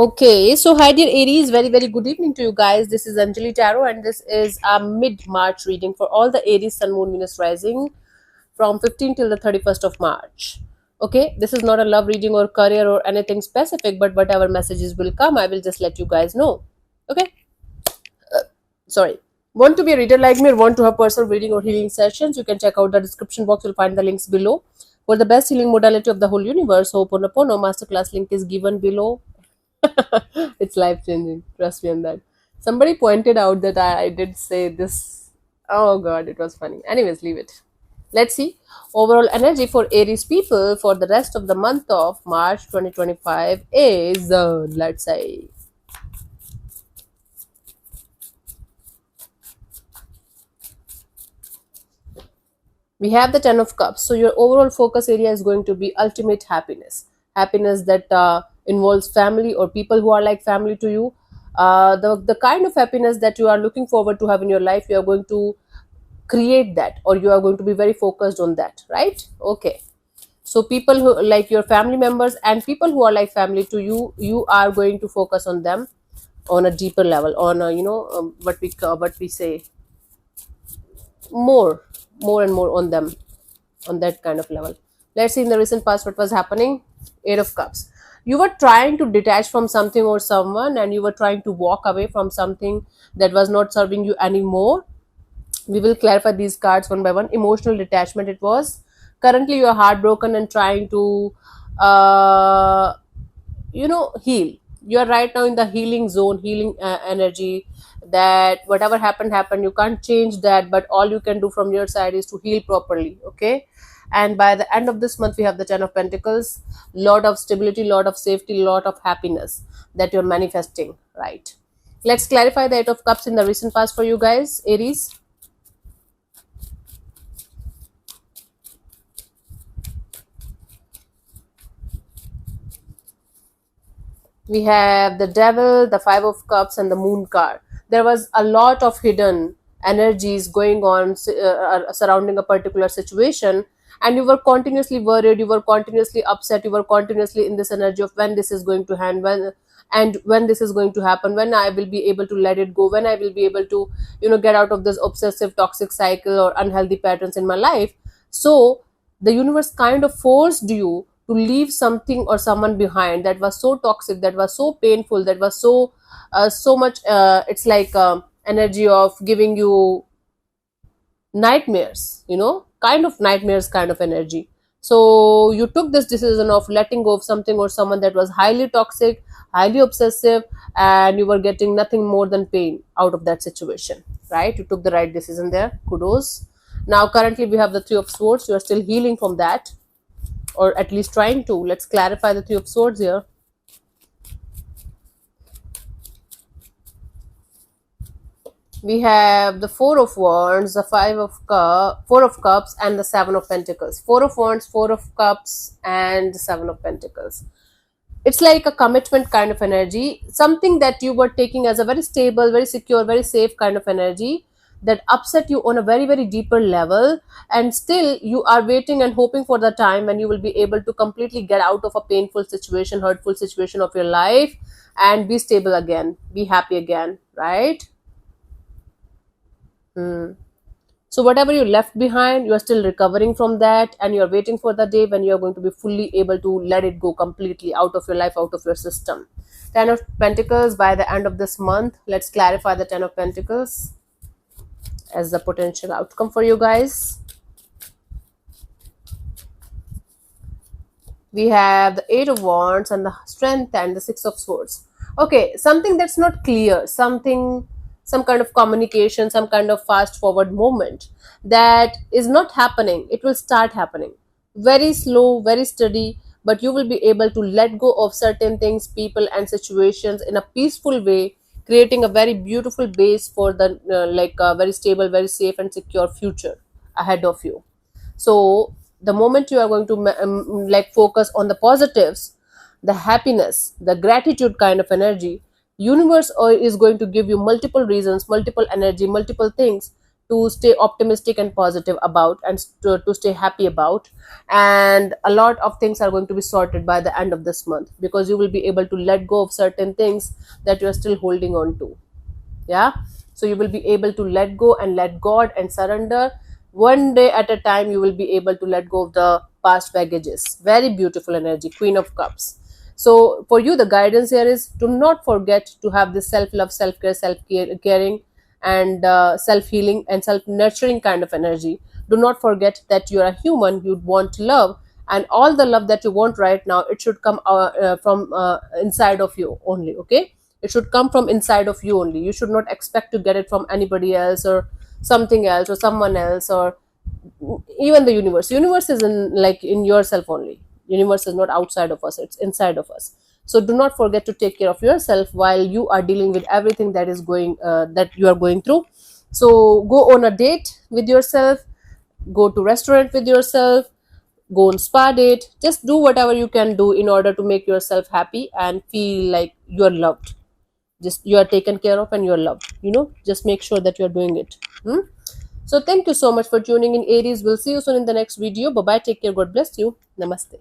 Okay, so hi dear Aries, very good evening to you guys. This is Anjali Tarot, and this is a mid-March reading for all the Aries Sun Moon Venus rising from 15 till the 31st of March. Okay, this is not a love reading or career or anything specific, but whatever messages will come, I will just let you guys know. Okay, sorry. Want to be a reader like me or want to have personal reading or healing sessions? You can check out the description box. You'll find the links below. For the best healing modality of the whole universe, Ho'oponopono masterclass link is given below. It's life changing. Trust me on that. Somebody pointed out that I did say this. Oh god, it was funny. Anyways, leave it. Let's see. Overall energy for Aries people for the rest of the month of March 2025 is, let's say, we have the 10 of cups. So your overall focus area is going to be ultimate happiness. Happiness that involves family or people who are like family to you. The kind of happiness that you are looking forward to have in your life, you are going to create that, or you are going to be very focused on that, right? Okay. So people who like your family members and people who are like family to you, you are going to focus on them on a deeper level, on a, what we say, more more and more on them, on that kind of level. Let's see in the recent past what was happening. Eight of Cups. You were trying to detach from something or someone, and you were trying to walk away from something that was not serving you anymore. We will clarify these cards one by one. Emotional detachment it was. Currently you are heartbroken and trying to uh, heal. You are right now in the healing zone, healing energy, that whatever happened, you can't change that, but all you can do from your side is to heal properly. Okay, and by the end of this month we have the 10 of Pentacles. Lot of stability, lot of safety, lot of happiness that you're manifesting, right? Let's clarify the 8 of Cups in the recent past for you guys, Aries. We have the Devil, the Five of Cups, and the Moon card. There was a lot of hidden energies going on surrounding a particular situation, and you were continuously worried, you were continuously upset, you were continuously in this energy of when this is going to end, when this is going to happen, when I will be able to let it go, when I will be able to get out of this obsessive toxic cycle or unhealthy patterns in my life. So the universe kind of forced you to leave something or someone behind that was so toxic, that was so painful, that was so much, it's like energy of giving you nightmares, kind of nightmares kind of energy. So you took this decision of letting go of something or someone that was highly toxic, highly obsessive, and you were getting nothing more than pain out of that situation, right? You took the right decision there. Kudos. Now currently we have the Three of Swords. You are still healing from that, or at least trying to. Let's clarify the Three of Swords here. We have the Four of Wands, the Four of Cups, and the Seven of Pentacles. Four of Wands, Four of Cups, and the Seven of Pentacles. It's like a commitment kind of energy, something that you were taking as a very stable, very secure, very safe kind of energy that upset you on a very deeper level, and still you are waiting and hoping for the time when you will be able to completely get out of a painful situation, hurtful situation of your life, and be stable again, be happy again, right? Hmm. So whatever you left behind, you are still recovering from that, and you are waiting for the day when you are going to be fully able to let it go completely out of your life, out of your system. 10 of Pentacles by the end of this month. Let's clarify the 10 of Pentacles as the potential outcome for you guys. We have the Eight of Wands and the Strength and the Six of Swords. Okay, something that's not clear, some kind of communication, some kind of fast forward movement that is not happening. It will start happening. Very slow, very steady, but you will be able to let go of certain things, people, and situations in a peaceful way, creating a very beautiful base for the like a very stable, very safe, and secure future ahead of you. So the moment you are going to like focus on the positives, the happiness, the gratitude kind of energy, universe is going to give you multiple reasons, multiple energy, multiple things to stay optimistic and positive about, and to stay happy about. And a lot of things are going to be sorted by the end of this month, because you will be able to let go of certain things that you are still holding on to. Yeah, so you will be able to let go and let God and surrender. One day at a time you will be able to let go of the past baggages. Very beautiful energy, Queen of Cups. So for you, the guidance here is, do not forget to have this self love, self care, self caring, and self healing and self nurturing kind of energy. Do not forget that you are a human, you want love, and all the love that you want right now, it should come from inside of you only. Okay, it should come from inside of you only. You should not expect to get it from anybody else, or something else, or someone else, or even the universe. Universe is in, like, in yourself only. Universe is not outside of us, it's inside of us. So do not forget to take care of yourself while you are dealing with everything that is going that you are going through. So go on a date with yourself, go to restaurant with yourself, go on spa date. Just do whatever you can do in order to make yourself happy and feel like you are loved. Just you are taken care of and you're loved. Just make sure that you're doing it. So thank you so much for tuning in, Aries. We'll see you soon in the next video. Bye bye, take care, God bless you, namaste.